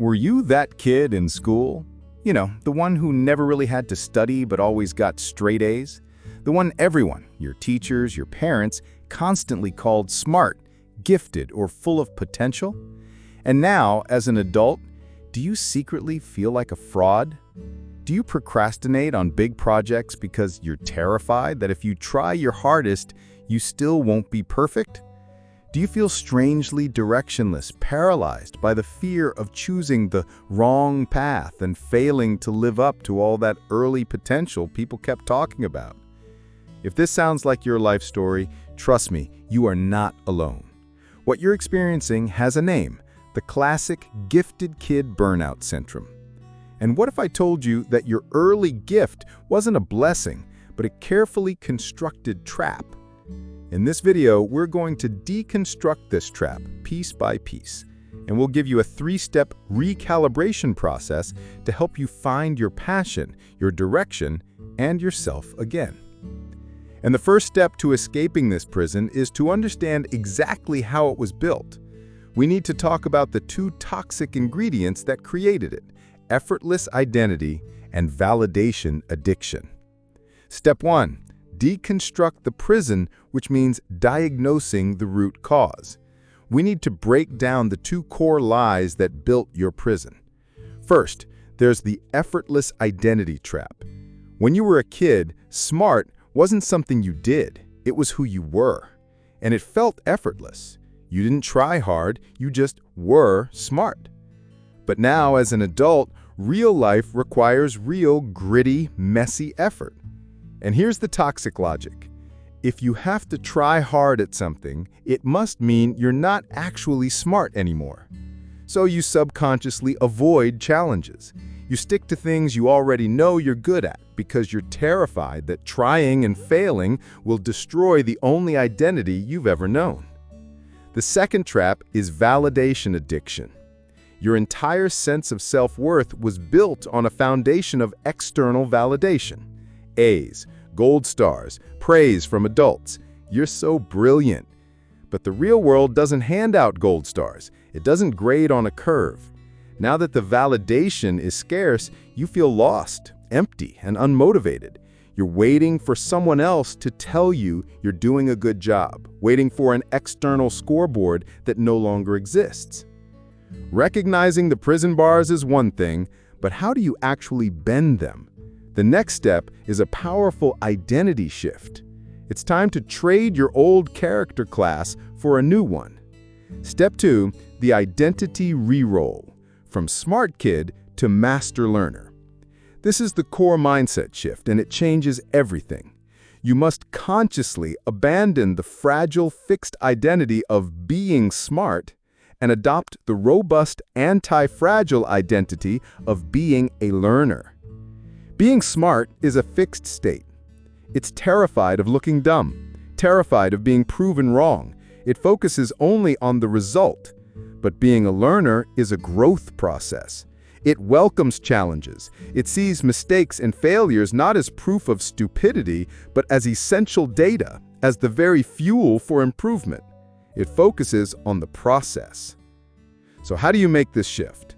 Were you that kid in school? You know, the one who never really had to study but always got straight A's? The one everyone, your teachers, your parents, constantly called smart, gifted, or full of potential? And now, as an adult, do you secretly feel like a fraud? Do you procrastinate on big projects because you're terrified that if you try your hardest, you still won't be perfect? Do you feel strangely directionless, paralyzed by the fear of choosing the wrong path and failing to live up to all that early potential people kept talking about? If this sounds like your life story, trust me, you are not alone. What you're experiencing has a name, the classic gifted kid burnout syndrome. And what if I told you that your early gift wasn't a blessing, but a carefully constructed trap? In this video, we're going to deconstruct this trap piece by piece, and we'll give you a 3-step recalibration process to help you find your passion, your direction, and yourself again. And the first step to escaping this prison is to understand exactly how it was built. We need to talk about the 2 toxic ingredients that created it: effortless identity and validation addiction. Step 1. Deconstruct the prison, which means diagnosing the root cause. We need to break down the 2 core lies that built your prison. First, there's the effortless identity trap. When you were a kid, smart wasn't something you did, it was who you were. And it felt effortless. You didn't try hard, you just were smart. But now, as an adult, real life requires real, gritty, messy effort. And here's the toxic logic. If you have to try hard at something, it must mean you're not actually smart anymore. So you subconsciously avoid challenges. You stick to things you already know you're good at because you're terrified that trying and failing will destroy the only identity you've ever known. The second trap is validation addiction. Your entire sense of self-worth was built on a foundation of external validation. A's, gold stars, praise from adults. You're so brilliant. But the real world doesn't hand out gold stars. It doesn't grade on a curve. Now that the validation is scarce, you feel lost, empty, and unmotivated. You're waiting for someone else to tell you you're doing a good job, waiting for an external scoreboard that no longer exists. Recognizing the prison bars is one thing, but how do you actually bend them? The next step is a powerful identity shift. It's time to trade your old character class for a new one. Step 2, the identity re-roll, from smart kid to master learner. This is the core mindset shift, and it changes everything. You must consciously abandon the fragile, fixed identity of being smart and adopt the robust, anti-fragile identity of being a learner. Being smart is a fixed state. It's terrified of looking dumb, terrified of being proven wrong. It focuses only on the result. But being a learner is a growth process. It welcomes challenges. It sees mistakes and failures not as proof of stupidity, but as essential data, as the very fuel for improvement. It focuses on the process. So how do you make this shift?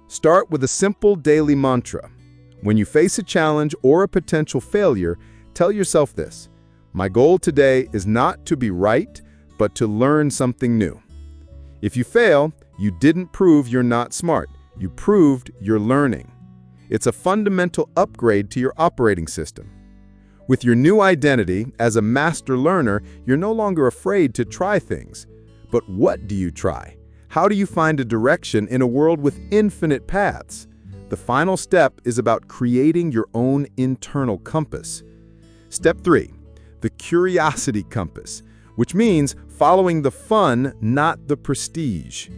Start with a simple daily mantra. When you face a challenge or a potential failure, tell yourself this: my goal today is not to be right, but to learn something new. If you fail, you didn't prove you're not smart. You proved you're learning. It's a fundamental upgrade to your operating system. With your new identity as a master learner, you're no longer afraid to try things. But what do you try? How do you find a direction in a world with infinite paths? The final step is about creating your own internal compass. Step 3, the curiosity compass, which means following the fun, not the prestige.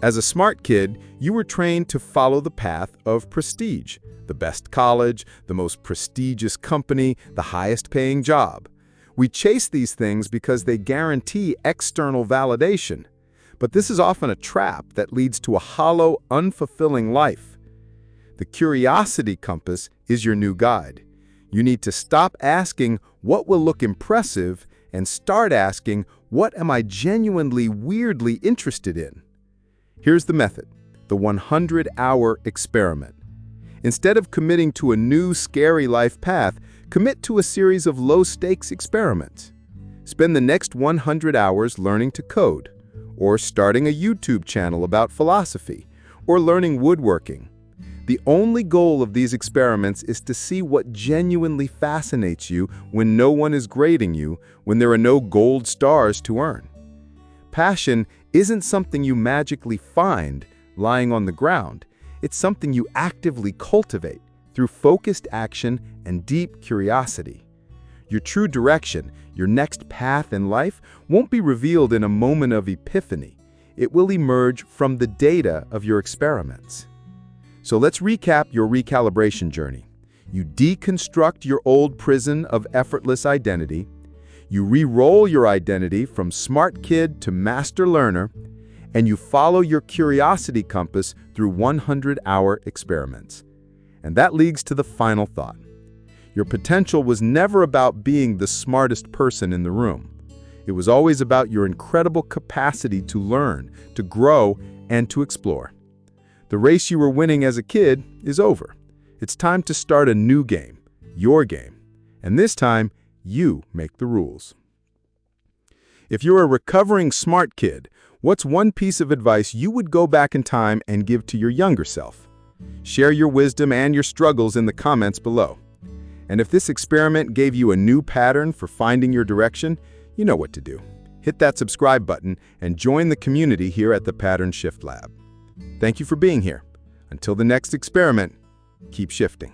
As a smart kid, you were trained to follow the path of prestige, the best college, the most prestigious company, the highest paying job. We chase these things because they guarantee external validation. But this is often a trap that leads to a hollow, unfulfilling life. The curiosity compass is your new guide. You need to stop asking what will look impressive and start asking what am I genuinely, weirdly interested in. Here's the method. The the 100-hour experiment. Instead of committing to a new, scary life path, commit to a series of low-stakes experiments. Spend the next 100 hours learning to code, or starting a YouTube channel about philosophy, or learning woodworking. The only goal of these experiments is to see what genuinely fascinates you when no one is grading you, when there are no gold stars to earn. Passion isn't something you magically find lying on the ground. It's something you actively cultivate through focused action and deep curiosity. Your true direction, your next path in life, won't be revealed in a moment of epiphany. It will emerge from the data of your experiments. So let's recap your recalibration journey. You deconstruct your old prison of effortless identity. You re-roll your identity from smart kid to master learner. And you follow your curiosity compass through 100-hour experiments. And that leads to the final thought. Your potential was never about being the smartest person in the room. It was always about your incredible capacity to learn, to grow, and to explore. The race you were winning as a kid is over. It's time to start a new game, your game. And this time, you make the rules. If you're a recovering smart kid, what's one piece of advice you would go back in time and give to your younger self? Share your wisdom and your struggles in the comments below. And if this experiment gave you a new pattern for finding your direction, you know what to do. Hit that subscribe button and join the community here at the Pattern Shift Lab. Thank you for being here. Until the next experiment, keep shifting.